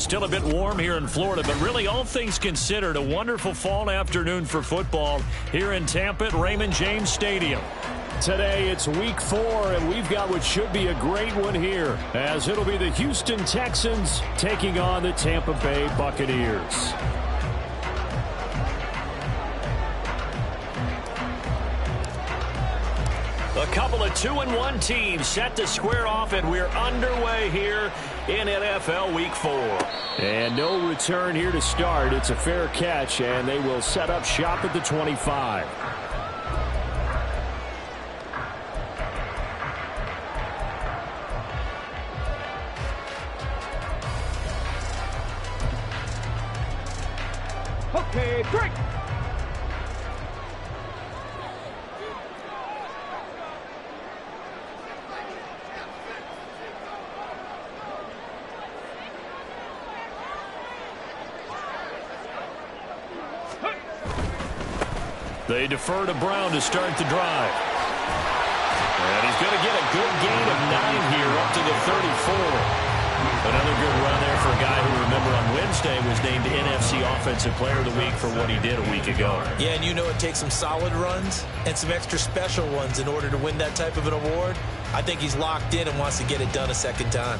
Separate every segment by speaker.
Speaker 1: still a bit warm here in Florida, but really all things considered, a wonderful fall afternoon for football here in Tampa at Raymond James Stadium. Today it's week 4, and we've got what should be a great one here, as it'll be the Houston Texans taking on the Tampa Bay Buccaneers. A couple of 2-1 teams set to square off, and we're underway here in NFL Week 4. And no return here to start. It's a fair catch, and they will set up shop at the 25.
Speaker 2: Okay, break.
Speaker 1: They defer to Brown to start the drive. And he's going to get a good gain of 9 here up to the 34. Another good run there for a guy who, remember, on Wednesday was named NFC Offensive Player of the Week for what he did a week ago.
Speaker 3: Yeah, and you know it takes some solid runs and some extra special ones in order to win that type of an award. I think he's locked in and wants to get it done a second time.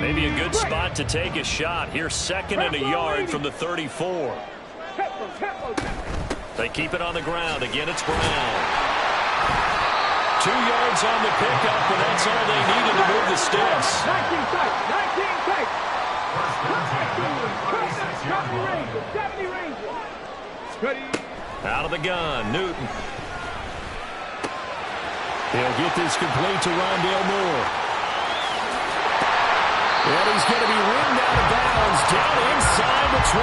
Speaker 1: Maybe a good spot to take a shot. Here's 2nd and a yard from the 34. They keep it on the ground. Again, it's Brown. 2 yards on the pickup, and that's all they needed to move the sticks.
Speaker 2: 19 sight, 19 sight.
Speaker 1: Out of the gun, Newton. He'll get this complete to Rondale Moore. And he's going to be ridden out of bounds down inside the 25.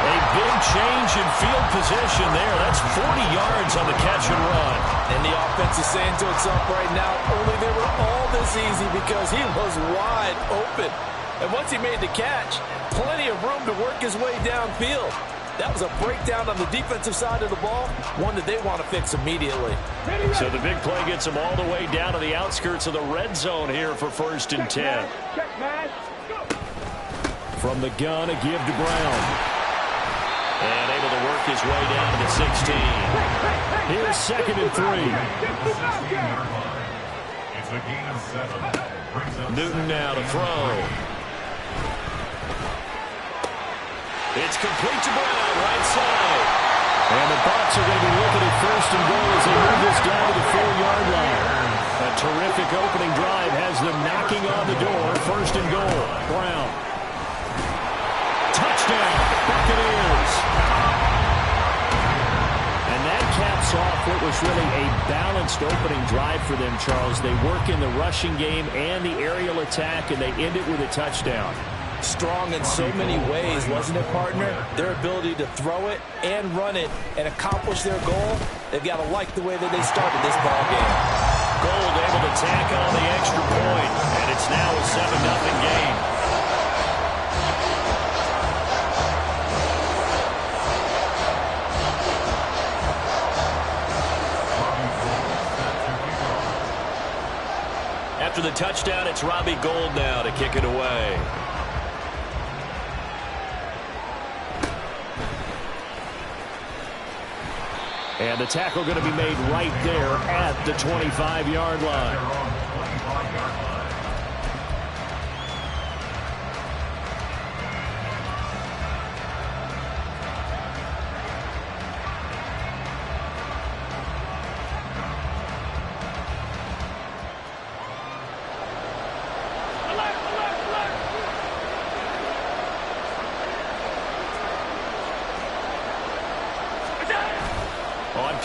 Speaker 1: A big change in field position there. That's 40 yards on the catch and run.
Speaker 3: And the offense is saying to itself right now, only they were all this easy because he was wide open. And once he made the catch, plenty of room to work his way downfield. That was a breakdown on the defensive side of the ball, one that they want to fix immediately.
Speaker 1: So the big play gets them all the way down to the outskirts of the red zone here for 1st and 10. From the gun, a give to Brown. And able to work his way down to the 16. Here's 2nd and 3. Newton now to throw. It's complete to Brown, right side. And the Bucs are going to be looking at 1st and goal as they move this down to the 4-yard line. A terrific opening drive has them knocking on the door. 1st and goal. Brown. Touchdown, Buccaneers. And that caps off what was really a balanced opening drive for them, Charles. They work in the rushing game and the aerial attack, and they end it with a touchdown.
Speaker 3: Strong in so many ways, wasn't it, partner? Their ability to throw it and run it and accomplish their goal, they've got to like the way that they started this ball game.
Speaker 1: Gold able to tack on the extra point, and it's now a 7-0 game. After the touchdown, it's Robbie Gould now to kick it away. And the tackle going to be made right there at the 25-yard line.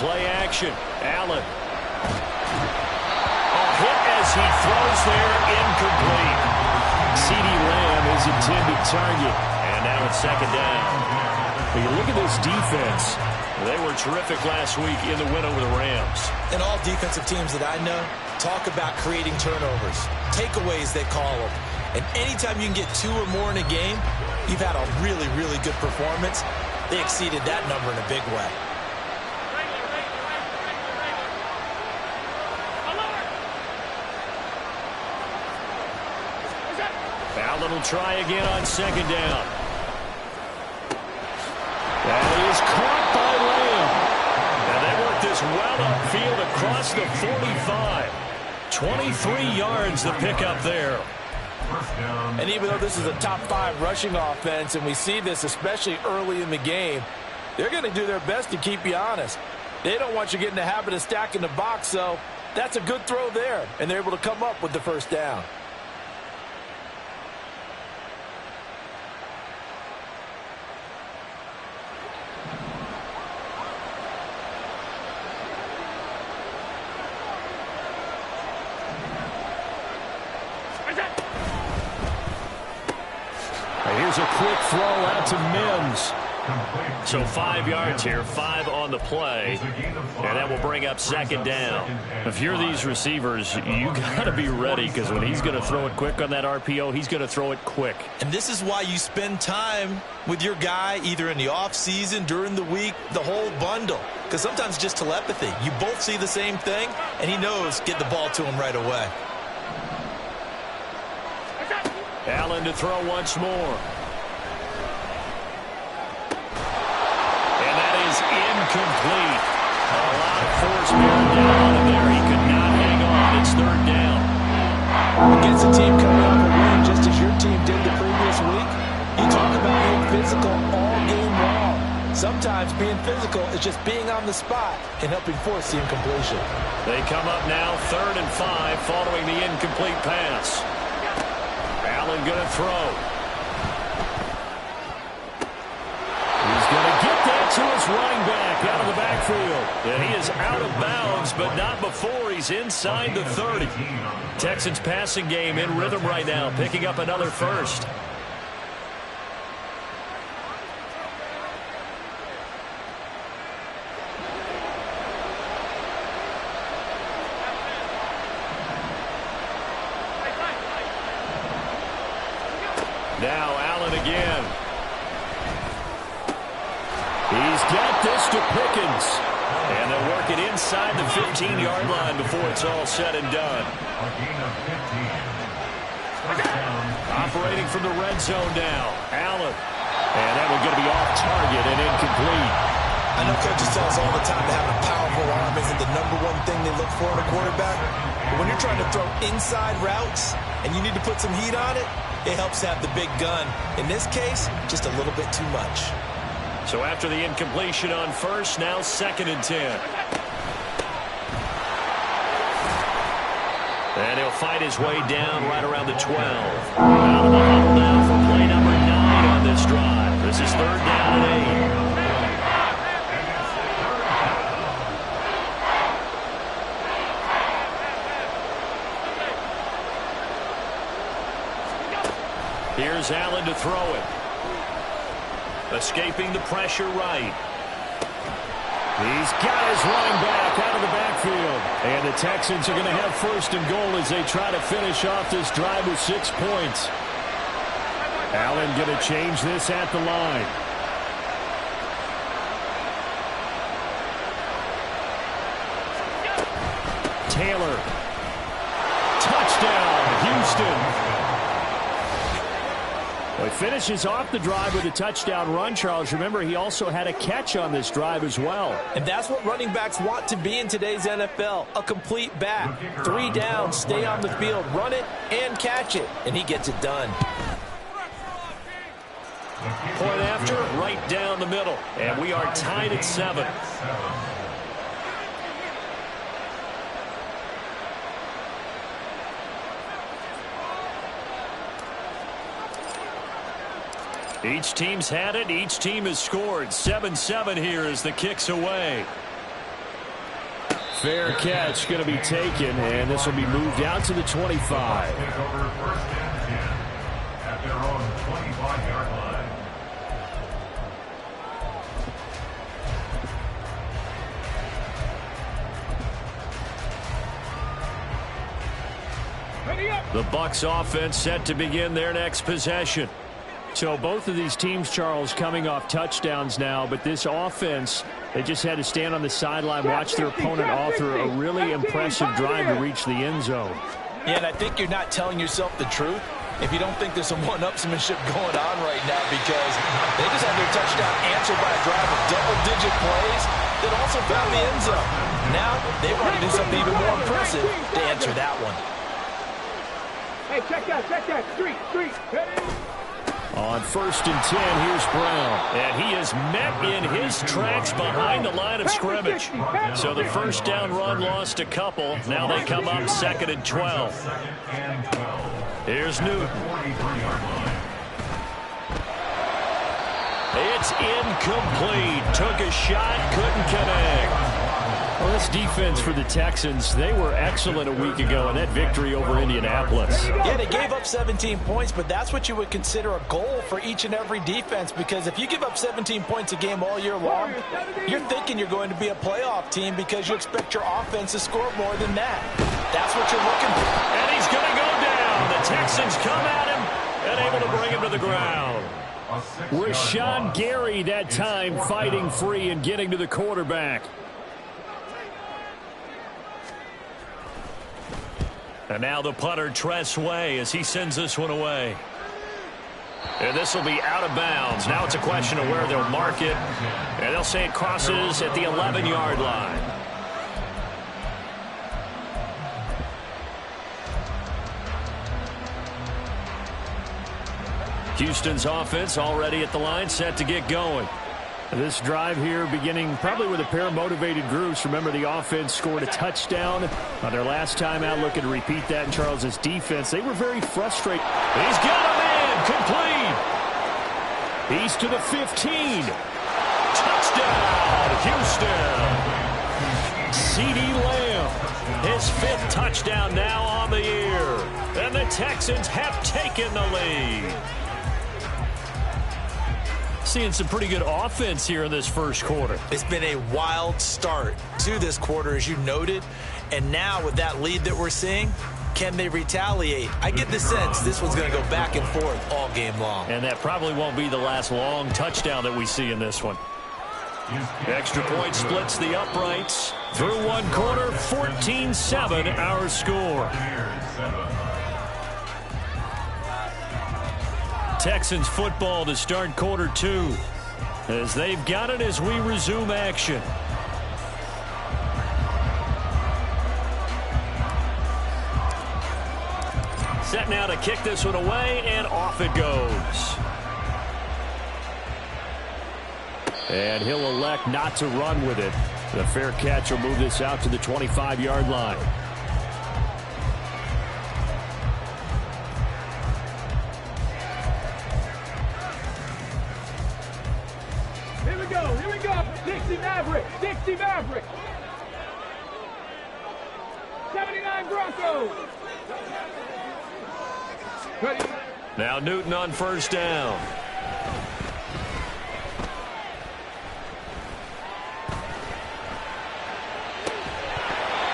Speaker 1: Play action. Allen. A hit as he throws there, incomplete. CeeDee Lamb is intended target. And now it's 2nd down. But you look at this defense. They were terrific last week in the win over the Rams.
Speaker 3: And all defensive teams that I know talk about creating turnovers. Takeaways, they call them. And anytime you can get 2 or more in a game, you've had a really, really good performance. They exceeded that number in a big way.
Speaker 1: Allen will try again on second down. That is caught by Lamb. And they work this well upfield across the 45. 23 yards the pickup there.
Speaker 3: And even though this is a top 5 rushing offense, and we see this especially early in the game, they're going to do their best to keep you honest. They don't want you getting the habit of stacking the box, so that's a good throw there, and they're able to come up with the first down.
Speaker 1: Here's a quick throw out to Mims. So 5 yards here, 5 on the play, and that will bring up second down. If you're these receivers, you got to be ready, because when he's going to throw it quick on that RPO, he's going to throw it quick.
Speaker 2: And this is why you spend time with your guy either in the offseason, during the week, the whole bundle, because sometimes just telepathy. You both see the same thing, and he knows get the ball to him right away.
Speaker 1: Allen to throw once more. And that is incomplete. A lot of force bearing down on him there. He could not hang on. It's third down.
Speaker 3: Against a team coming off a win just as your team did the previous week, you talk about being physical all game long. Sometimes being physical is just being on the spot and helping force the incompletion.
Speaker 1: They come up now 3rd and 5 following the incomplete pass. Allen going to throw. He's going to get that to his running back out of the backfield. And he is out of bounds, but not before he's inside the 30. Texans passing game in rhythm right now, picking up another first. Now Allen again. He's got this to Pickens. And they'll work it inside the 15-yard line before it's all said and done. Operating from the red zone now. Allen. And that one going to be off target and incomplete.
Speaker 2: I know coaches tell us all the time that having a powerful arm isn't the #1 thing they look for in a quarterback. But when you're trying to throw inside routes and you need to put some heat on it, it helps to have the big gun. In this case, just a little bit too much.
Speaker 1: So after the incompletion on first, now 2nd and 10. And he'll fight his way down right around the 12. Out of the huddle now for play number 9 on this drive. This is 3rd down and 8. Here's Allen to throw it. Escaping the pressure right. He's got his running back out of the backfield. And the Texans are going to have 1st and goal as they try to finish off this drive with 6 points. Allen going to change this at the line. Taylor. Touchdown, Houston. Well, he finishes off the drive with a touchdown run, Charles. Remember, he also had a catch on this drive as well.
Speaker 3: And that's what running backs want to be in today's NFL, a complete back. 3 down, stay on the field, run it, and catch it. And he gets it done.
Speaker 1: Point after, right down the middle. And we are tied at 7. Each team's had it. Each team has scored. 7-7 here as the kick's away. Fair catch going to be taken, and this will be moved out to the 25. At their own 25-yard line. The Bucs offense set to begin their next possession. So both of these teams, Charles, coming off touchdowns now, but this offense, they just had to stand on the sideline, watch their opponent author a really impressive drive to reach the end zone.
Speaker 3: Yeah, and I think you're not telling yourself the truth if you don't think there's some one-upsmanship going on right now, because they just had their touchdown answered by a drive of double-digit plays that also found the end zone. Now they want to do something even more impressive to answer that one.
Speaker 4: Hey, check that. Street. Ready?
Speaker 1: On 1st and 10, here's Brown. And he is met in his tracks behind the line of scrimmage. So the first down run lost a couple. Now they come up 2nd and 12. Here's Newton. It's incomplete. Took a shot, couldn't connect. Well, this defense for the Texans, they were excellent a week ago in that victory over Indianapolis.
Speaker 3: Yeah, they gave up 17 points, but that's what you would consider a goal for each and every defense, because if you give up 17 points a game all year long, you're thinking you're going to be a playoff team because you expect your offense to score more than that. That's what you're looking for.
Speaker 1: And he's going to go down. The Texans come at him and able to bring him to the ground. Rashawn Gary that time fighting free and getting to the quarterback. And now the punter, Tress Way, as he sends this one away. And this will be out of bounds. Now it's a question of where they'll mark it. And they'll say it crosses at the 11-yard line. Houston's offense already at the line, set to get going. This drive here beginning probably with a pair of motivated groups. Remember, the offense scored a touchdown on their last time out, looking to repeat that in Charles's defense. They were very frustrated. He's got a man complete. He's to the 15. Touchdown, Houston. CeeDee Lamb, his 5th touchdown now on the year. And the Texans have taken the lead. Seeing some pretty good offense here in this first quarter.
Speaker 2: It's been a wild start to this quarter, as you noted. And now with that lead that we're seeing, can they retaliate? I get the sense this one's going to go back and forth all game long.
Speaker 1: And that probably won't be the last long touchdown that we see in this one. Extra point splits the uprights. Through one quarter, 14-7 our score. Texans football to start quarter 2 as they've got it as we resume action. Set now to kick this one away, and off it goes. And he'll elect not to run with it. The fair catch will move this out to the 25-yard line.
Speaker 4: Here we go. Dixie Maverick. 79 Broncos. Ready.
Speaker 1: Now Newton on first down.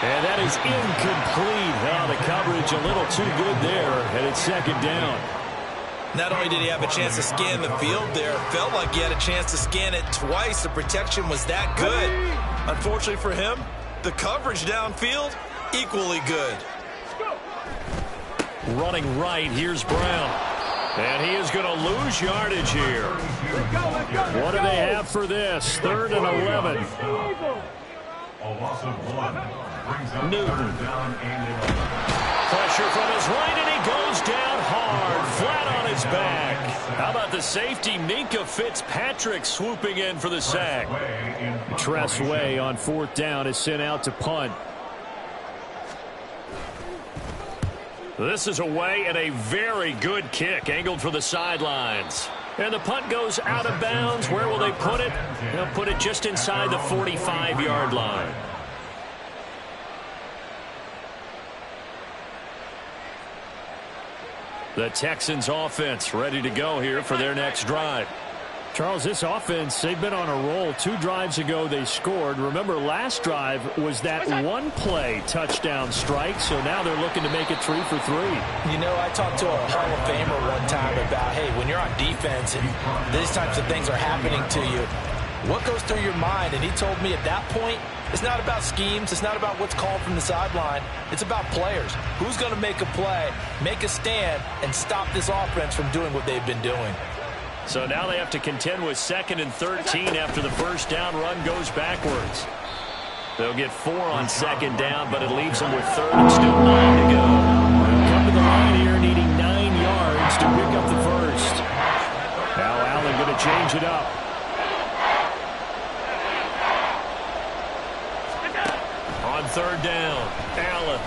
Speaker 1: And that is incomplete. Oh, the coverage a little too good there, and it's 2nd down.
Speaker 2: Not only did he have a chance to scan the field there, felt like he had a chance to scan it twice. The protection was that good. Unfortunately for him, the coverage downfield, equally good.
Speaker 1: Running right, here's Brown. And he is going to lose yardage here. What do they have for this? 3rd and 11.
Speaker 5: A loss of 1.
Speaker 1: Newton. Pressure from his right, and he goes down hard, flat on his back. How about the safety, Minkah Fitzpatrick, swooping in for the sack. Tress Way on 4th down is sent out to punt. This is away, and a very good kick angled for the sidelines. And the punt goes out of bounds. Where will they put it? They'll put it just inside the 45-yard line. The Texans offense ready to go here for their next drive. Charles, this offense, they've been on a roll. 2 drives ago they scored. Remember, last drive was that one-play touchdown strike, so now they're looking to make it 3 for 3.
Speaker 3: You know, I talked to a Hall of Famer one time about, hey, when you're on defense and these types of things are happening to you, what goes through your mind? And he told me at that point, it's not about schemes. It's not about what's called from the sideline. It's about players. Who's going to make a play, make a stand, and stop this offense from doing what they've been doing?
Speaker 1: So now they have to contend with 2nd and 13 after the first down run goes backwards. They'll get 4 on 2nd down, but it leaves them with 3rd and still 9 to go. They'll come to the line here needing 9 yards to pick up the first. Now Allen going to change it up. On 3rd down, Allen.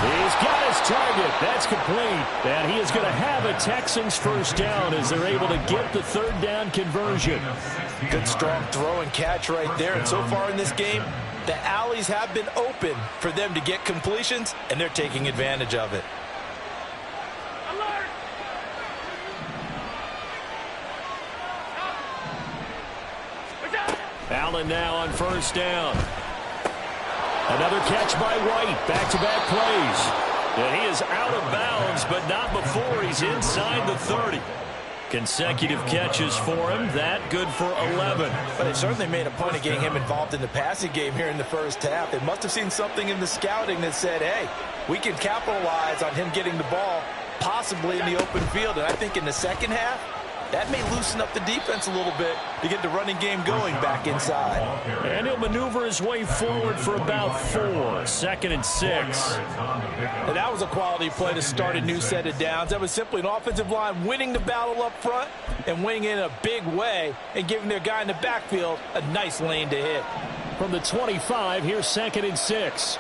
Speaker 1: He's got his target. That's complete. And he is going to have a Texans first down as they're able to get the 3rd down conversion.
Speaker 3: Good, strong throw and catch right there. And so far in this game, the alleys have been open for them to get completions, and they're taking advantage of it.
Speaker 1: Allen now on 1st down. Another catch by White. Back-to-back plays. And he is out of bounds, but not before he's inside the 30. Consecutive catches for him. That good for 11.
Speaker 3: But they certainly made a point of getting him involved in the passing game here in the first half. They must have seen something in the scouting that said, hey, we can capitalize on him getting the ball possibly in the open field. And I think in the second half, that may loosen up the defense a little bit to get the running game going back inside.
Speaker 1: And he'll maneuver his way forward for about 4. 2nd and 6.
Speaker 3: And that was a quality play to start a new set of downs. That was simply an offensive line winning the battle up front and winning in a big way and giving their guy in the backfield a nice lane to hit.
Speaker 1: From the 25, here's 2nd and 6.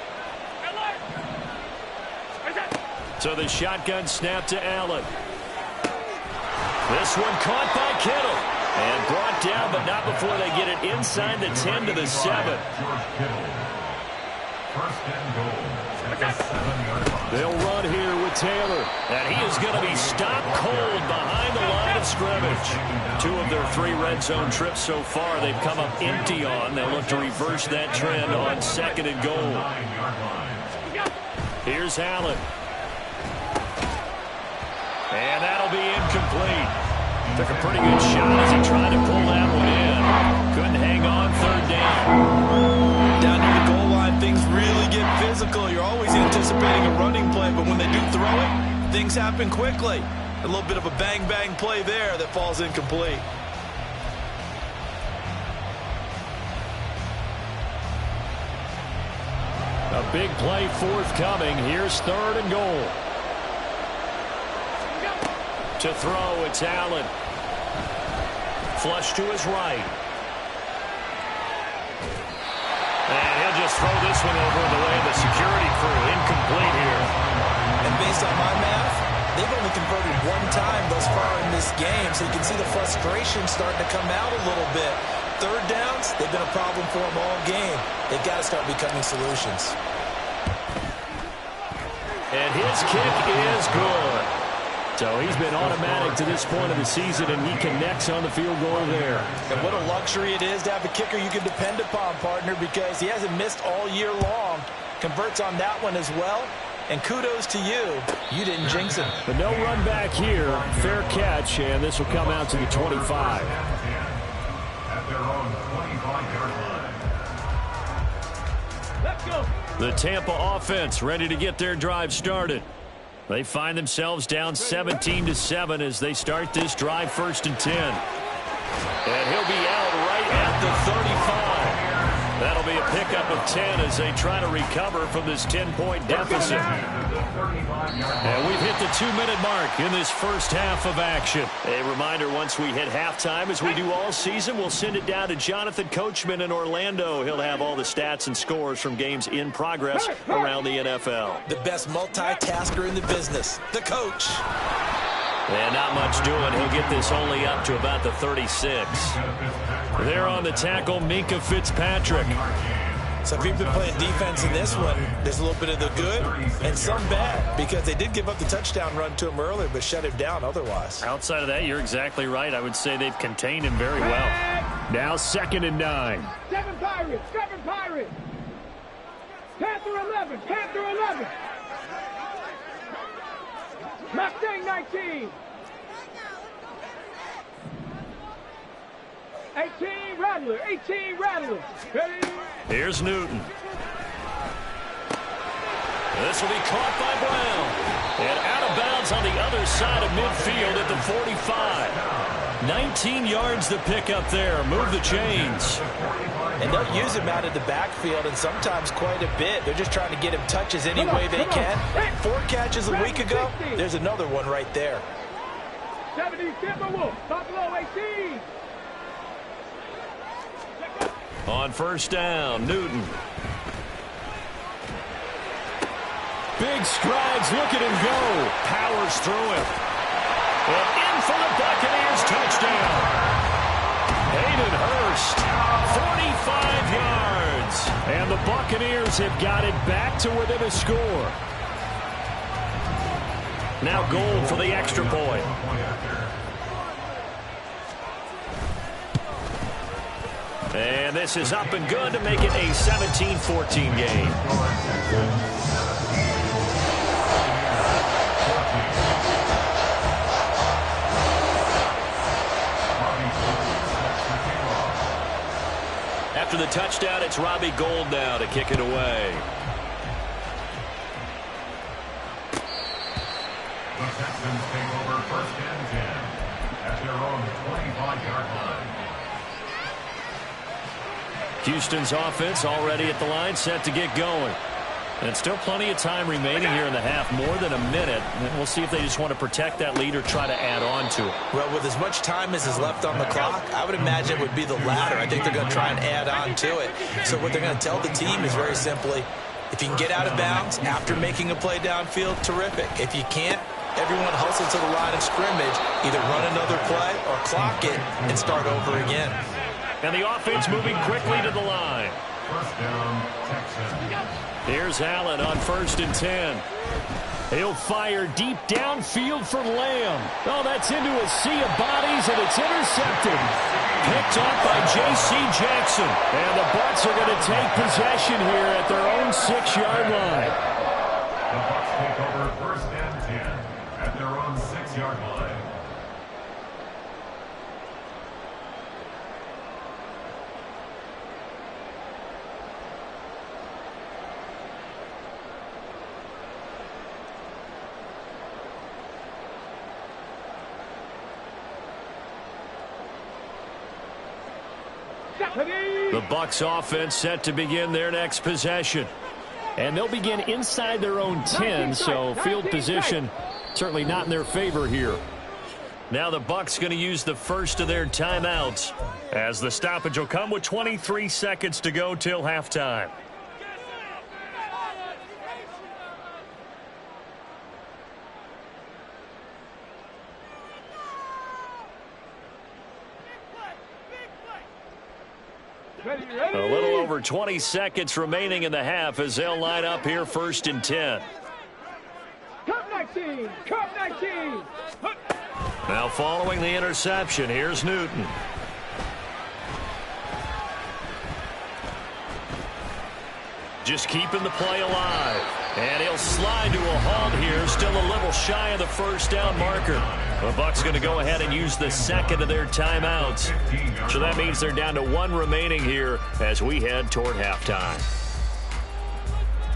Speaker 1: So the shotgun snap to Allen. This one caught by Kittle and brought down, but not before they get it inside the 10 to the 7. They'll run here with Taylor, and he is going to be stopped cold behind the line of scrimmage. 2 of their 3 red zone trips so far they've come up empty on. They'll look to reverse that trend on 2nd and goal. Here's Allen. And that'll be incomplete. Took a pretty good shot as he tried to pull that one in. Couldn't hang on 3rd down.
Speaker 3: Down near the goal line, things really get physical. You're always anticipating a running play, but when they do throw it, things happen quickly. A little bit of a bang-bang play there that falls incomplete.
Speaker 1: A big play forthcoming. Here's 3rd and goal. To throw, it's Allen. Flush to his right. And he'll just throw this one over the way of the security crew. Incomplete here.
Speaker 2: And based on my math, they've only converted 1 time thus far in this game, so you can see the frustration starting to come out a little bit. 3rd downs, they've been a problem for them all game. They've got to start becoming solutions.
Speaker 1: And his kick is good. So he's been automatic to this point of the season, and he connects on the field goal there.
Speaker 3: And what a luxury it is to have a kicker you can depend upon, partner, because he hasn't missed all year long. Converts on that one as well. And kudos to you. You didn't jinx him.
Speaker 1: But no run back here. Fair catch, and this will come out to the 25.
Speaker 5: At their own 25-yard line.
Speaker 4: Let's go.
Speaker 1: The Tampa offense ready to get their drive started. They find themselves down 17-7 as they start this drive 1st and 10. And he'll be out right at the 35. That'll be a pickup of 10 as they try to recover from this 10-point deficit. And we've hit the 2-minute mark in this first half of action. A reminder, once we hit halftime, as we do all season, we'll send it down to Jonathan Coachman in Orlando. He'll have all the stats and scores from games in progress around the NFL.
Speaker 2: The best multitasker in the business, the coach.
Speaker 1: And not much doing. He'll get this only up to about the 36. There on the tackle, Minkah Fitzpatrick.
Speaker 2: So if you've been playing defense in this one, there's a little bit of the good and some bad, because they did give up the touchdown run to him earlier, but shut him down otherwise.
Speaker 1: Outside of that, you're exactly right. I would say they've contained him very well. Now 2nd and 9.
Speaker 4: 7 Pirates, 7 Pirates. Panther 11, Panther 11. Mustang 19. 18 Rattler, 18 Rattler. Ready?
Speaker 1: Here's Newton. This will be caught by Brown. And out of bounds on the other side of midfield at the 45. 19 yards to pick up there. Move the chains.
Speaker 2: And they'll use him out of the backfield, and sometimes quite a bit. They're just trying to get him touches any way they can. 4 catches a week ago. There's another one right there.
Speaker 4: 70 Timberwolves, Buffalo 18.
Speaker 1: On 1st down, Newton. Big strides, look at him go. Powers through him. And in for the Buccaneers touchdown. Hayden Hurst, 45 yards. And the Buccaneers have got it back to within a score. Now Gold for the extra point. And this is up and good to make it a 17-14 game. After the touchdown, it's Robbie Gould now to kick it away.
Speaker 5: The Texans take over 1st and 10 at their own 25-yard line.
Speaker 1: Houston's offense already at the line, set to get going. And still plenty of time remaining here in the half, more than a minute. And we'll see if they just want to protect that lead or try to add on to it.
Speaker 2: Well, with as much time as is left on the clock, I would imagine it would be the latter. I think they're going to try and add on to it. So what they're going to tell the team is very simply, if you can get out of bounds after making a play downfield, terrific. If you can't, everyone hustle to the line of scrimmage, either run another play or clock it and start over again.
Speaker 1: And the offense moving quickly to the line.
Speaker 5: 1st down, Texans.
Speaker 1: Here's Allen on 1st and 10. He'll fire deep downfield for Lamb. Oh, that's into a sea of bodies, and it's intercepted. Picked off by J.C. Jackson. And the Bucs are going to take possession here at their own 6-yard line.
Speaker 5: The Bucs take over 1st and 10 at their own 6-yard line.
Speaker 1: The Bucs offense set to begin their next possession. And they'll begin inside their own 10, so field position certainly not in their favor here. Now the Bucs going to use the first of their timeouts, as the stoppage will come with 23 seconds to go till halftime. A little over 20 seconds remaining in the half as they'll line up here 1st and 10.
Speaker 4: Cup 19, Cup 19.
Speaker 1: Now following the interception, here's Newton. Just keeping the play alive. And he'll slide to a halt here, still a little shy of the 1st down marker. The Bucs going to go ahead and use the second of their timeouts. So that means they're down to 1 remaining here as we head toward halftime.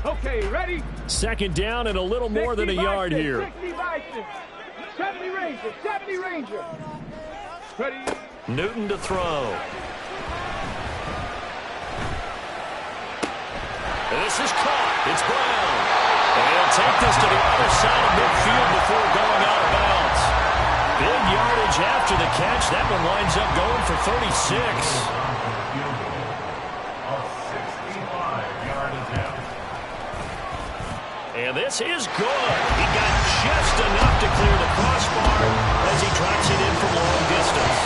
Speaker 4: Okay, ready?
Speaker 1: 2nd down and a little more than a yard here.
Speaker 4: 60 Bison, 70 Ranger, 70 Ranger. Ready?
Speaker 1: Newton to throw. This is caught. It's Brown. And he'll take this to the other side of midfield before going out of bounds. Big yardage after the catch. That one winds up going for 36. And this is good. He got just enough to clear the crossbar as he drops it in from long distance.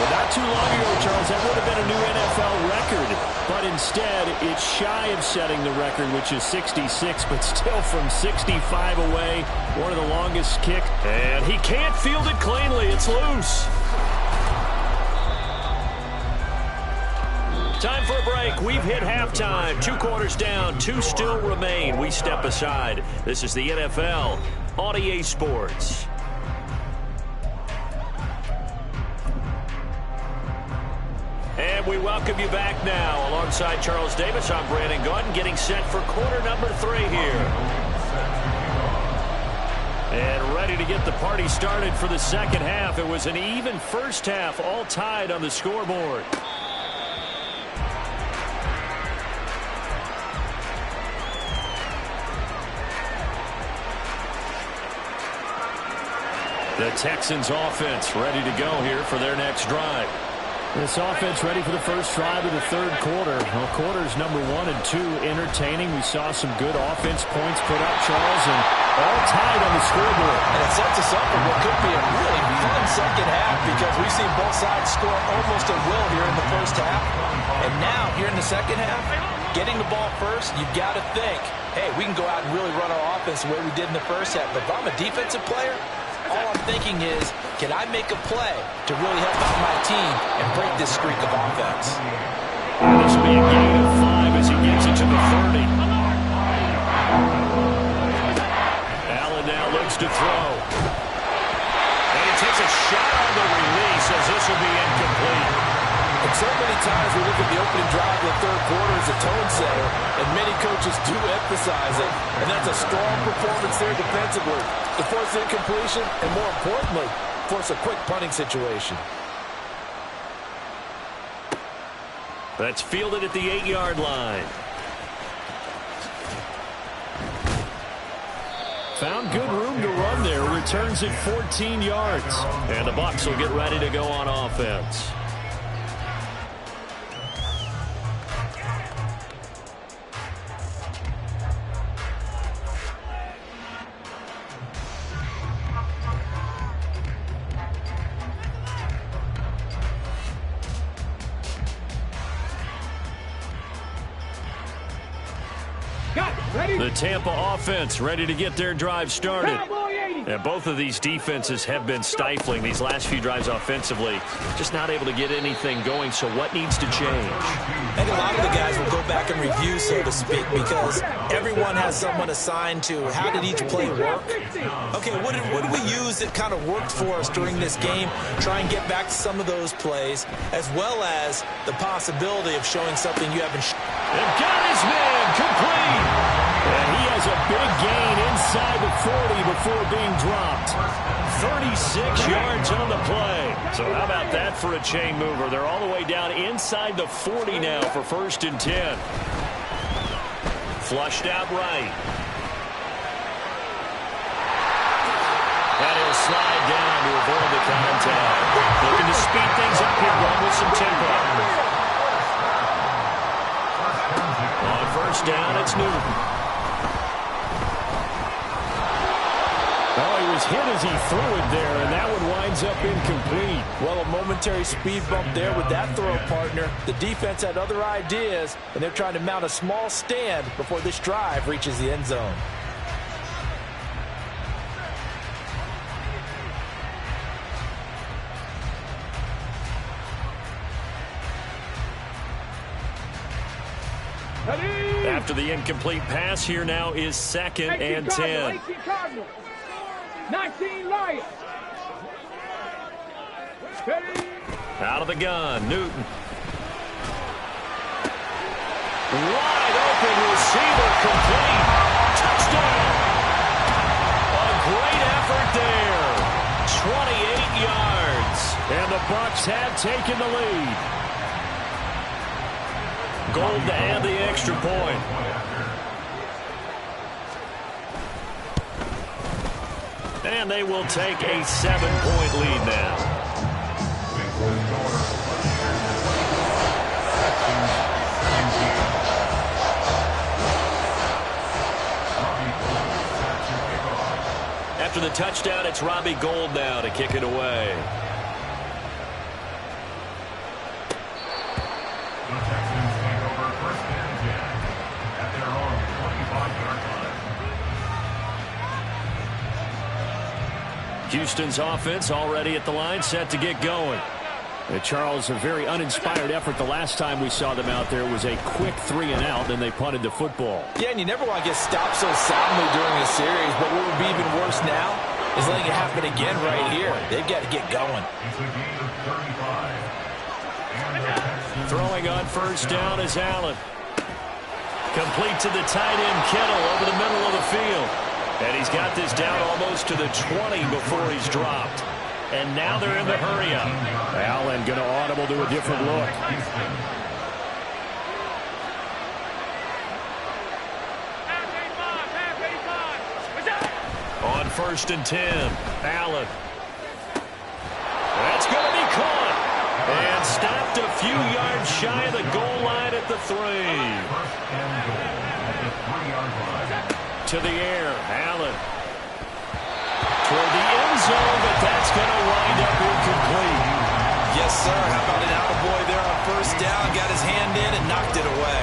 Speaker 1: Well, not too long ago, Charles, that would have been a new NFL record. But instead, it's shy of setting the record, which is 66, but still from 65 away, one of the longest kicks. And he can't field it cleanly. It's loose. Time for a break. We've hit halftime. 2 quarters down. 2 still remain. We step aside. This is the NFL on EA Sports. And we welcome you back now. Alongside Charles Davis, I'm Brandon Gaudin, getting set for quarter number 3 here. And ready to get the party started for the second half. It was an even first half, all tied on the scoreboard. The Texans offense ready to go here for their next drive.
Speaker 6: This offense ready for the first drive of the third quarter. Well, quarters number 1 and 2 entertaining. We saw some good offense points put up, Charles, and all tied on the scoreboard.
Speaker 3: And it sets us up for what could be a really fun second half because we've seen both sides score almost at will here in the first half. And now, here in the second half, getting the ball first, you've got to think, hey, we can go out and really run our offense the way we did in the first half. But if I'm a defensive player, all I'm thinking is, can I make a play to really help out my team and break this streak of offense?
Speaker 1: This will be a gain of 5 as he gets it to the 30. Allen now looks to throw. And he takes a shot on the release as this will be incomplete.
Speaker 3: And so many times we look at the opening drive of the third quarter as a tone setter, and many coaches do emphasize it. And that's a strong performance there defensively to force incompletion and, more importantly, force a quick punting situation.
Speaker 1: That's fielded at the 8-yard line.
Speaker 6: Found good room to run there. Returns it 14 yards.
Speaker 1: And the Bucs will get ready to go on offense. The Tampa offense ready to get their drive started. And both of these defenses have been stifling these last few drives offensively. Just not able to get anything going, so what needs to change?
Speaker 2: I think a lot of the guys will go back and review, so to speak, because everyone has someone assigned to how did each play work. Okay, what did we use that kind of worked for us during this game? Try and get back to some of those plays, as well as the possibility of showing something you haven't shown.
Speaker 1: And got his man complete.
Speaker 6: And he has a big gain inside the 40 before being dropped.
Speaker 1: 36 yards on the play. So how about that for a chain mover? They're all the way down inside the 40 now for 1st and 10. Flushed out right. And he'll slide down to avoid the contact. Looking to speed things up here, run with some tempo. On 1st down, it's Newton.
Speaker 6: Oh, he was hit as he threw it there, and that one winds up incomplete.
Speaker 3: Well, a momentary speed bump there with that throw partner. The defense had other ideas, and they're trying to mount a small stand before this drive reaches the end zone.
Speaker 1: After the incomplete pass, here now is 2nd and 10.
Speaker 4: 19 Lions.
Speaker 1: Out of the gun, Newton. Wide open receiver, complete. Touchdown. A great effort there. 28 yards.
Speaker 6: And the Bucs have taken the lead.
Speaker 1: Gold to add the extra point. And they will take a 7-point lead now. After the touchdown, it's Robbie Gould now to kick it away. Houston's offense already at the line, set to get going.
Speaker 6: Charles, a very uninspired effort the last time we saw them out there. It was a quick 3-and-out, then they punted the football.
Speaker 3: Yeah, and you never want to get stopped so soundly during a series, but what would be even worse now is letting it happen again right here. They've got to get going.
Speaker 1: Throwing on first down is Allen. Complete to the tight end, Kittle, over the middle of the field. And he's got this down almost to the 20 before he's dropped. And now they're in the hurry-up.
Speaker 6: Allen going to audible to a different look.
Speaker 1: On first and 10, Allen. That's going to be caught. And stopped a few yards shy of the goal line at the 3. To the air, Allen. Toward the end zone, but that's going to wind up incomplete.
Speaker 2: Yes, sir. How about an attaboy there on first down? Got his hand in and knocked it away.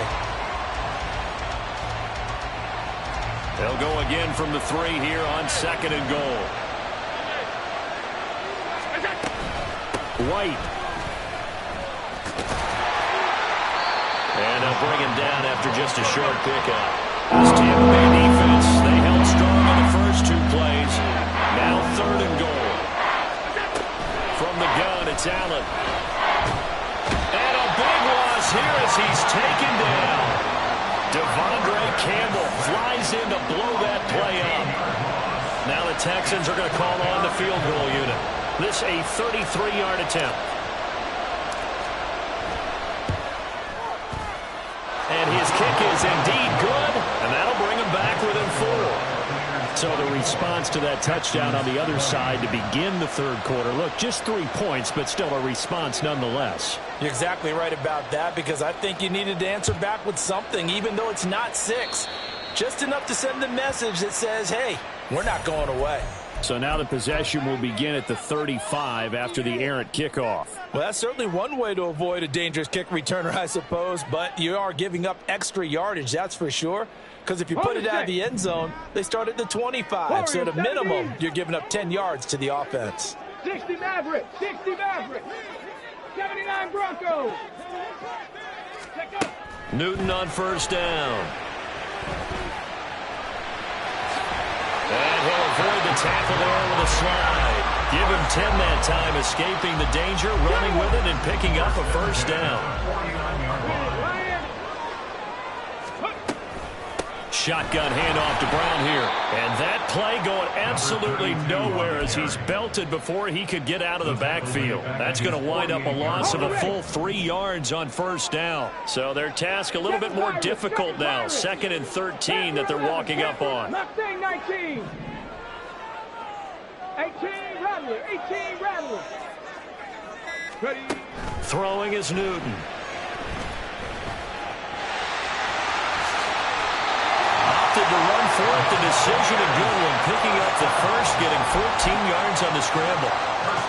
Speaker 1: They'll go again from the 3 here on second and goal. White. And they'll bring him down after just a short pickup. This Tampa Bay defense, they held strong on the first 2 plays. Now third and goal. From the gun, it's Allen. And a big loss here as he's taken down. Devondre Campbell flies in to blow that play up. Now the Texans are going to call on the field goal unit. This a 33-yard attempt. And his kick is indeed good, and that'll bring him back within 4. So the response to that touchdown on the other side to begin the third quarter. Look, just 3 points, but still a response nonetheless.
Speaker 3: You're exactly right about that, because I think you needed to answer back with something, even though it's not 6. Just enough to send the message that says, hey, we're not going away.
Speaker 6: So now the possession will begin at the 35 after the errant kickoff.
Speaker 3: Well, that's certainly one way to avoid a dangerous kick returner, I suppose, but you are giving up extra yardage, that's for sure. Because if you put it out of the end zone, they start at the 25. So at a minimum, you're giving up 10 yards to the offense.
Speaker 4: 60 Mavericks, 60 Mavericks, 79 Broncos.
Speaker 1: Newton on first down. And he'll avoid the tackle there with a slide. Give him 10 that time, escaping the danger, running with it, and picking up a first down. Shotgun handoff to Brown here. And that play going absolutely nowhere as he's belted before he could get out of the backfield. That's going to wind up a loss of a full 3 yards on first down. So their task a little bit more difficult now. 2nd and 13 that they're walking up on.
Speaker 4: 19. 18 Rattler, 18 Rattler. Ready.
Speaker 1: Throwing is Newton. To run for it, the decision a good one, picking up the first, getting 14 yards on the scramble.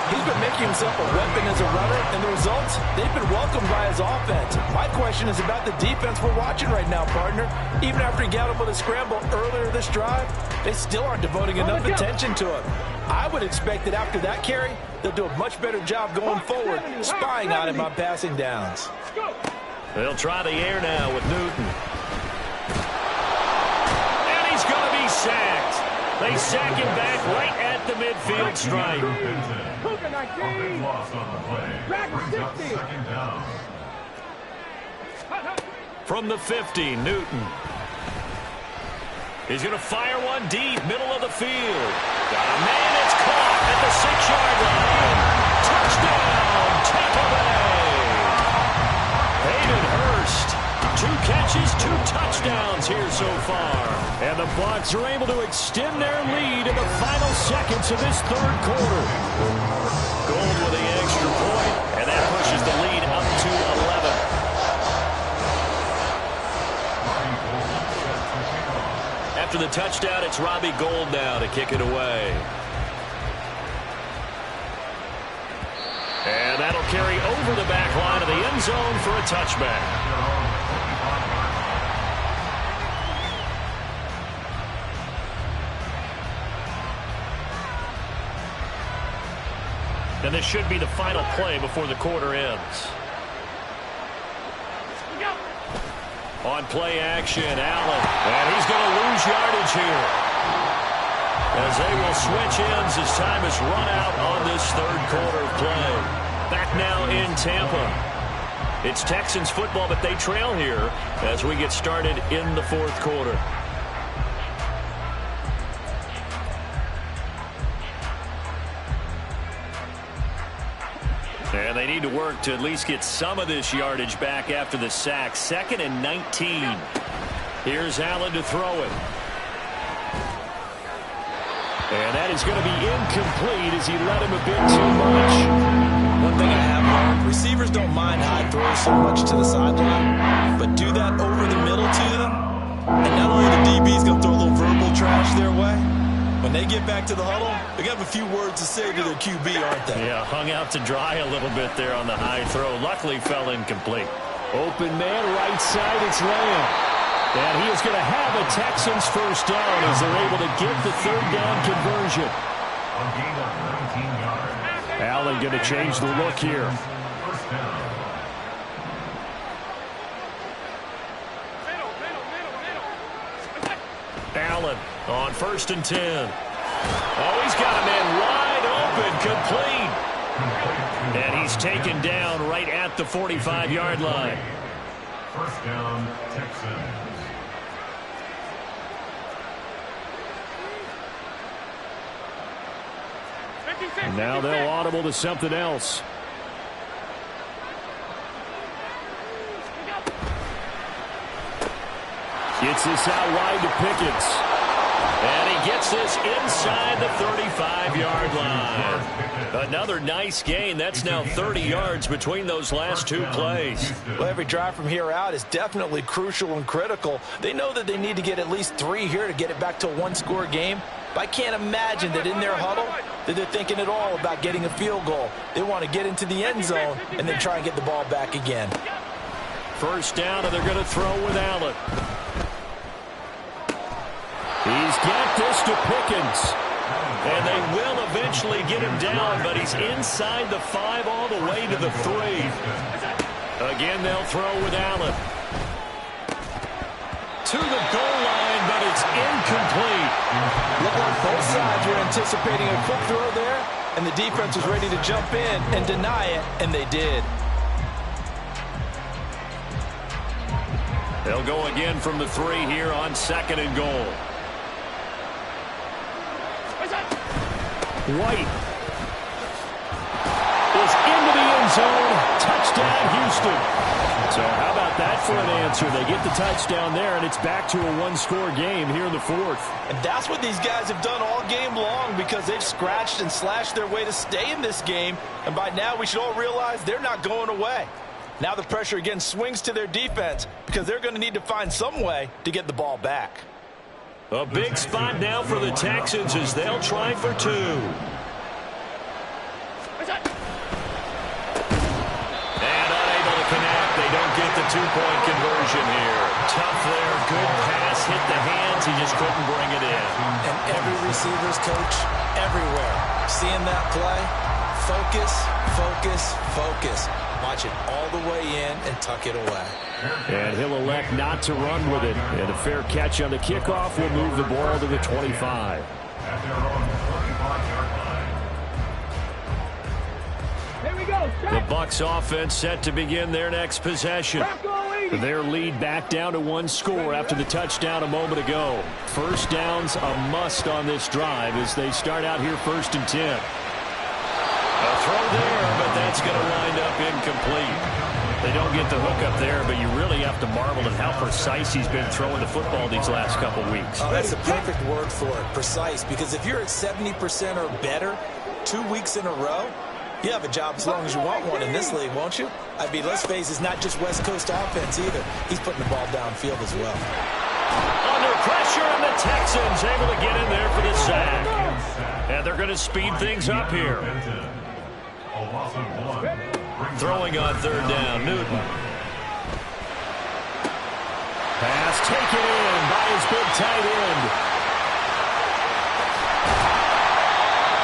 Speaker 3: He's been making himself a weapon as a runner, and the results, they've been welcomed by his offense. My question is about the defense we're watching right now, partner. Even after he got him with a scramble earlier this drive, they still aren't devoting enough attention to him. I would expect that after that carry, they'll do a much better job going forward, spying on him on passing downs.
Speaker 1: They'll try the air now with Newton. Sacked. They sack him back right at the midfield stripe. From the 50, Newton. He's going to fire one deep, middle of the field. Got a man, it's caught at the 6-yard line. Touchdown, Tampa Bay. Hayden Hurst. 2 catches, 2 touchdowns here so far. And the Bucs are able to extend their lead in the final seconds of this third quarter. Gold with the extra point, and that pushes the lead up to 11. After the touchdown, it's Robbie Gould now to kick it away. And that'll carry over the back line of the end zone for a touchback. And this should be the final play before the quarter ends. On play action, Allen. And he's going to lose yardage here, as they will switch ends as time has run out on this third quarter of play. Back now in Tampa. It's Texans football, but they trail here as we get started in the fourth quarter. And they need to work to at least get some of this yardage back after the sack. 2nd and 19. Here's Allen to throw it. And that is going to be incomplete as he let him a bit too much.
Speaker 2: One thing I have learned, receivers don't mind high throws so much to the sideline, but do that over the middle to them, and not only the DB's going to throw a little verbal trash their way, when they get back to the huddle, they got a few words to say to their QB, aren't they?
Speaker 1: Yeah, hung out to dry a little bit there on the high throw. Luckily fell incomplete.
Speaker 6: Open man, right side, it's Lamb. And he is going to have a Texans first down as they're able to get the third down conversion.
Speaker 5: A gain of 19 yards.
Speaker 6: Allen going to change the look here.
Speaker 5: First down.
Speaker 1: Allen on 1st and 10. Oh, he's got a man wide open, complete. And he's taken down right at the 45-yard line.
Speaker 5: First down, Texans.
Speaker 6: And now they'll audible to something else. Gets this out wide to Pickens.
Speaker 1: And he gets this inside the 35-yard line. Another nice gain. That's now 30 yards between those last two plays.
Speaker 2: Well, every drive from here out is definitely crucial and critical. They know that they need to get at least 3 here to get it back to a one-score game. But I can't imagine that in their huddle that they're thinking at all about getting a field goal. They want to get into the end zone and then try and get the ball back again.
Speaker 1: First down, and they're going to throw with Allen.
Speaker 6: He's got this to Pickens.
Speaker 1: And they will eventually get him down, but he's inside the 5 all the way to the 3. Again, they'll throw with Allen. To the goal line, but it's incomplete.
Speaker 2: Looked like both sides were anticipating a quick throw there, and the defense was ready to jump in and deny it, and they did.
Speaker 1: They'll go again from the 3 here on 2nd and goal.
Speaker 6: White is into the end zone. Touchdown, Houston. So how about that for an answer? They get the touchdown there, and it's back to a one-score game here in the fourth.
Speaker 2: And that's what these guys have done all game long, because they've scratched and slashed their way to stay in this game. And by now, we should all realize they're not going away. Now the pressure again swings to their defense, because they're going to need to find some way to get the ball back.
Speaker 1: A big spot now for the Texans as they'll try for 2. And unable to connect. They don't get the 2-point conversion here. Tough there. Good pass. Hit the hands. He just couldn't bring it in.
Speaker 2: And every receiver's coach everywhere, seeing that play, focus, focus, focus. Watch it all the way in and tuck it away.
Speaker 6: And he'll elect not to run with it. And a fair catch on the kickoff will move the ball to the 25.
Speaker 5: At their own 25-yard line.
Speaker 4: Here we go.
Speaker 1: The Bucs offense set to begin their next possession.
Speaker 6: Their lead back down to 1 score after the touchdown a moment ago. First down's a must on this drive as they start out here 1st and 10.
Speaker 1: A throw there, but that's going to wind up incomplete. They don't get the hook up there, but you really have to marvel at how precise he's been throwing the football these last couple weeks.
Speaker 2: Oh, that's the perfect word for it, precise, because if you're at 70% or better 2 weeks in a row, you have a job as long as you want one in this league, won't you? I mean, let's face it, it's not just West Coast offense either. He's putting the ball downfield as well.
Speaker 1: Under pressure, and the Texans able to get in there for the sack. And they're going to speed things up here.
Speaker 5: A loss of 1.
Speaker 1: Throwing on 3rd down, Newton.
Speaker 6: Pass taken in by his big tight end.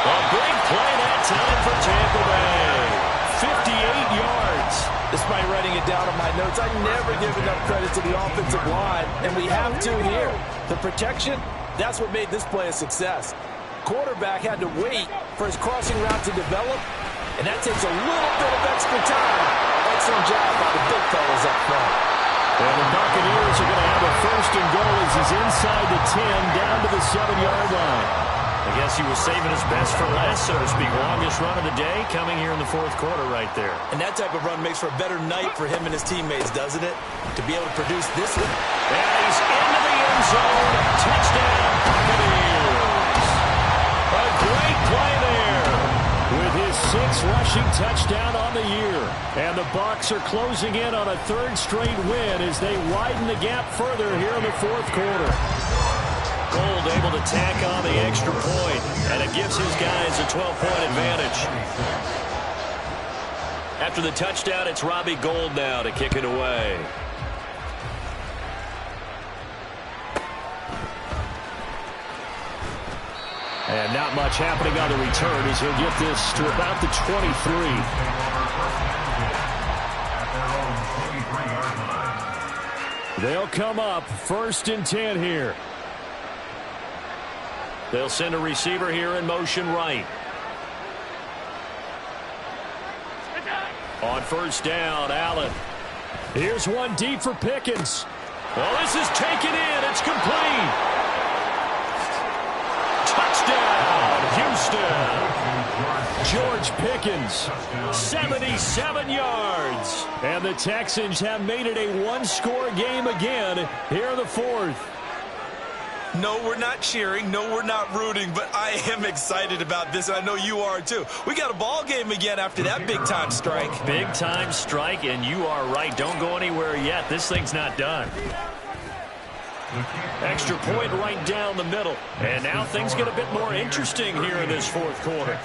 Speaker 1: A big play that time for Tampa
Speaker 3: lost my writing it down on my notes. I never give enough credit to the offensive line, and we have to here. The protection, that's what made this play a success. Quarterback had to wait for his crossing route to develop, and that takes a little bit of extra time. Excellent job by the big fellas up front.
Speaker 6: And the Buccaneers are going to have a first and goal as he's inside the 10, down to the 7-yard line.
Speaker 1: I guess he was saving his best for last, so to speak. Longest run of the day coming here in the fourth quarter right there.
Speaker 2: And that type of run makes for a better night for him and his teammates, doesn't it? To be able to produce this one.
Speaker 1: And he's into the end zone. Touchdown, Buccaneers. A great play there.
Speaker 6: With his 6th rushing touchdown on the year. And the Bucs are closing in on a 3rd straight win as they widen the gap further here in the fourth quarter.
Speaker 1: Gould able to tack on the extra point, and it gives his guys a 12-point advantage. After the touchdown, it's Robbie Gould now to kick it away.
Speaker 6: And not much happening on the return as he'll get this to about the 23. They'll come up 1st and 10 here.
Speaker 1: They'll send a receiver here in motion right. On 1st down, Allen.
Speaker 6: Here's one deep for Pickens.
Speaker 1: Well, this is taken in. It's complete. Touchdown, Houston.
Speaker 6: George Pickens.
Speaker 1: 77 yards.
Speaker 6: And the Texans have made it a one-score game again here in the fourth.
Speaker 2: No, we're not cheering. No, we're not rooting. But I am excited about this, and I know you are too. We got a ball game again after that big-time strike.
Speaker 1: Big-time strike, and you are right. Don't go anywhere yet. This thing's not done. Extra point right down the middle. And now things get a bit more interesting here in this fourth quarter.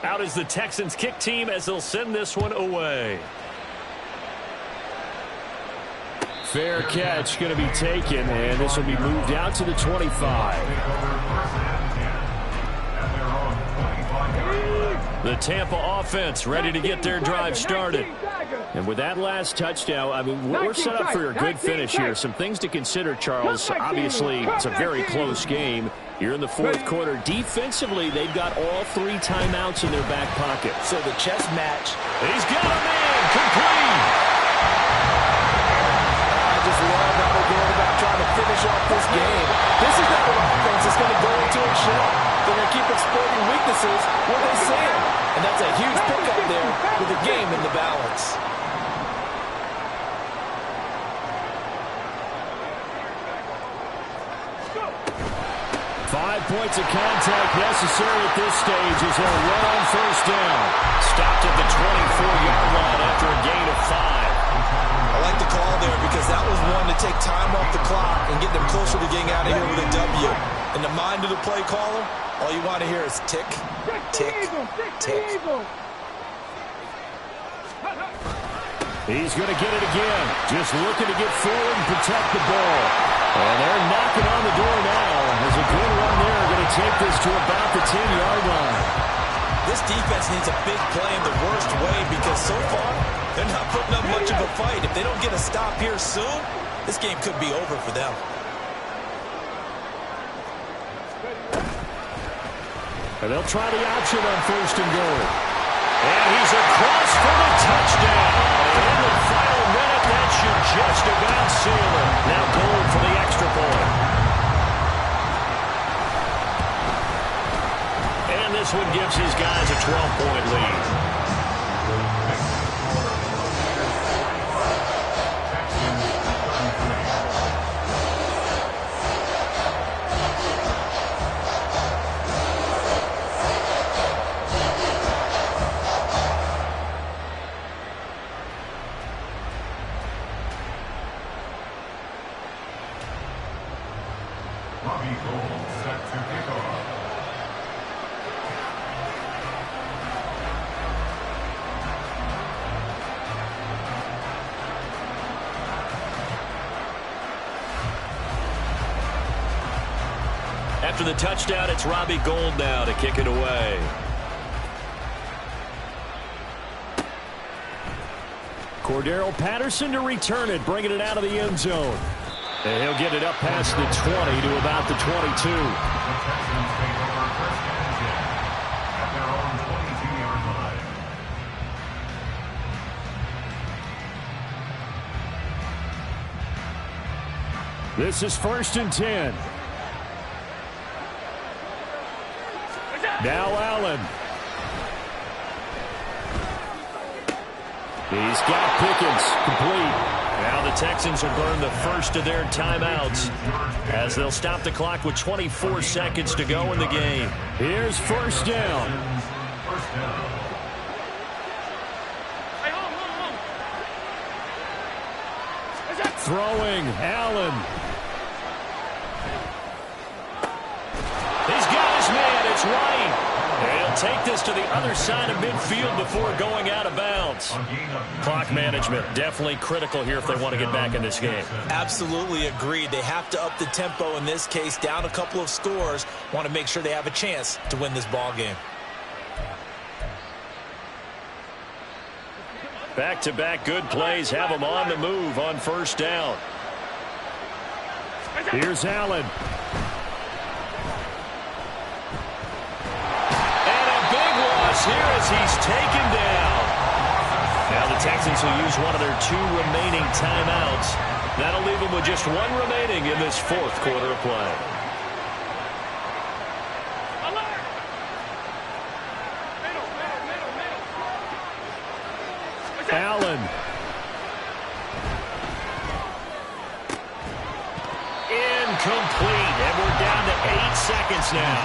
Speaker 1: Out is the Texans kick team as they'll send this one away.
Speaker 6: Fair catch going to be taken, and this will be moved out to the 25.
Speaker 1: The Tampa offense ready to get their drive started.
Speaker 6: And with that last touchdown, I mean, we're set up for a good finish here. Some things to consider, Charles. Obviously, it's a very close game. Here in the fourth quarter, defensively, they've got all 3 timeouts in their back pocket.
Speaker 3: So the chess match.
Speaker 1: He's got a man complete.
Speaker 3: I just love how they're going about trying to finish off this game. This is not an offense that's going to go into a shell. They're going to keep exploiting weaknesses where they see them. And that's a huge pickup there with the game in the balance.
Speaker 6: 5 points of contact necessary at this stage as they'll run on 1st down.
Speaker 1: Stopped at the 24-yard line after a gain of 5.
Speaker 2: I like the call there because that was one to take time off the clock and get them closer to getting out of here with a W. In the mind of the play caller, all you want to hear is tick, tick, tick.
Speaker 6: He's going to get it again. Just looking to get forward and protect the ball. And they're knocking on the door now. There's a good run there. Going to take this to about the 10-yard line.
Speaker 2: This defense needs a big play in the worst way because so far they're not putting up much of a fight. If they don't get a stop here soon, this game could be over for them.
Speaker 6: And they'll try the option on 1st and goal.
Speaker 1: And he's across for the touchdown. In the final minute, that should just about seal it. Now Gould for the extra point. And this one gives his guys a 12-point lead.
Speaker 5: Robbie Gould set to kick off.
Speaker 1: After the touchdown, it's Robbie Gould now to kick it away. Cordero Patterson to return it, bringing it out of the end zone. And he'll get it up past the 20 to about the 22.
Speaker 5: The Texans take over first and 10 at their own 22-yard line.
Speaker 1: This is 1st and 10. Now Allen. He's got Pickens complete. Now the Texans will burn the first of their timeouts as they'll stop the clock with 24 seconds to go in the game. Here's 1st down.
Speaker 5: First down.
Speaker 1: Throwing, Allen. He's got his man, it's White. He'll take this to the other side of midfield before going out of bounds. Clock management, definitely critical here if they want to get back in this game.
Speaker 2: Absolutely agreed. They have to up the tempo in this case, down a couple of scores. Want to make sure they have a chance to win this ball game.
Speaker 1: Back-to-back good plays have them on the move on 1st down. Here's Allen. And a big loss here as he's taken down. Now the Texans will use one of their 2 remaining timeouts. That'll leave them with just 1 remaining in this 4th quarter of play. Allen. Incomplete, and we're down to 8 seconds now.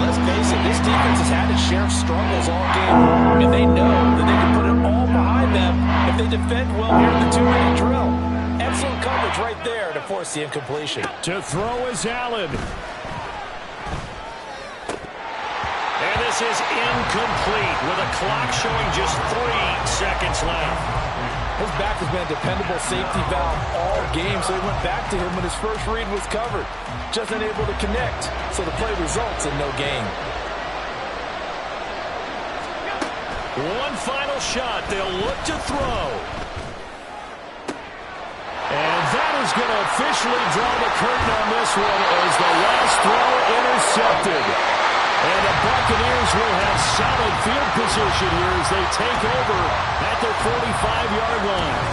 Speaker 3: Let's face it, this defense has had its share of struggles all game, and they know that they can put it all behind them if they defend well here in the 2-minute drill. Excellent coverage right there to force the incompletion.
Speaker 1: To throw is Allen. And this is incomplete with a clock showing just 3 seconds left.
Speaker 3: His back has been a dependable safety valve all game, so he went back to him when his first read was covered. Just unable to connect, so the play results in no gain.
Speaker 1: One final shot. They'll look to throw. And that is going to officially draw the curtain on this one as the last throw intercepted. And the Buccaneers will have solid field position here as they take over at their 45-yard line.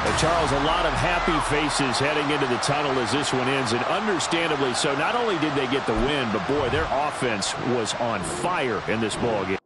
Speaker 1: And Charles, a lot of happy faces heading into the tunnel as this one ends, and understandably so. Not only did they get the win, but boy, their offense was on fire in this ballgame.